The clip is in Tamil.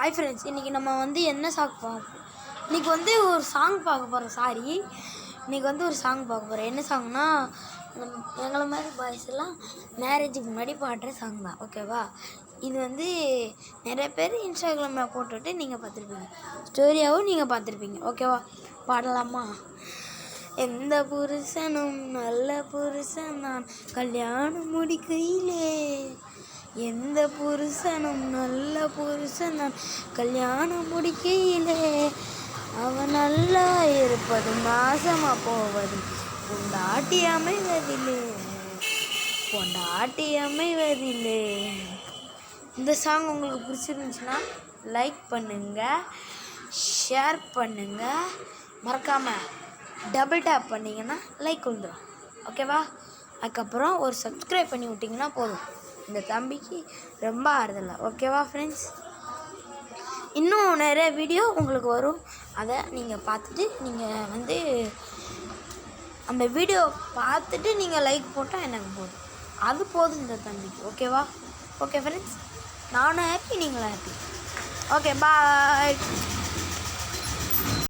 ஹாய் ஃப்ரெண்ட்ஸ், இன்றைக்கி நம்ம வந்து என்ன சாங் பார்ப்போம்? இன்றைக்கி வந்து ஒரு சாங் பார்க்க போகிறோம். இன்றைக்கி வந்து ஒரு சாங் பார்க்க போகிறோம். என்ன சாங்னா, எங்களை மாதிரி பாய்ஸ் எல்லாம் மேரேஜுக்கு முன்னாடி பாடுற சாங் தான். ஓகேவா? இது வந்து நிறைய பேர் இன்ஸ்டாகிராமில் போட்டுவிட்டு நீங்கள் பார்த்துருப்பீங்க, ஸ்டோரியாகவும் நீங்கள் பார்த்துருப்பீங்க. ஓகேவா? பாடலாமா? எந்த புருஷனும் நல்ல புருஷன் நான் கல்யாணம் முடிக்கையிலே, எந்த புருஷனும் நல்ல புருஷன் நான் கல்யாணம் முடிக்கையிலே, அவன் நல்லா இருப்பதும் நாசமாக போவதும் பொண்டாட்டி அமைவதில்லை. இந்த சாங் உங்களுக்கு பிடிச்சிருந்துச்சுன்னா லைக் பண்ணுங்கள், ஷேர் பண்ணுங்கள், மறக்காமல் டபுள் டேப் பண்ணிங்கன்னா லைக் வந்துடும். ஓகேவா? அதுக்கப்புறம் ஒரு சப்ஸ்கிரைப் பண்ணி விட்டிங்கன்னா போதும். இந்த தம்பிக்கு ரொம்ப ஆறுதலை. ஓகேவா ஃப்ரெண்ட்ஸ்? இன்னும் நிறைய வீடியோ உங்களுக்கு வரும். அதை நீங்கள் பார்த்துட்டு நீங்கள் வந்து அந்த வீடியோ பார்த்துட்டு நீங்கள் லைக் போட்டால் எனக்கு போதும். அது போதும் இந்த தம்பிக்கு. ஓகேவா? ஓகே ஃப்ரெண்ட்ஸ், நானும் ஹாப்பி, நீங்களும் ஹாப்பி. ஓகே, பாய்.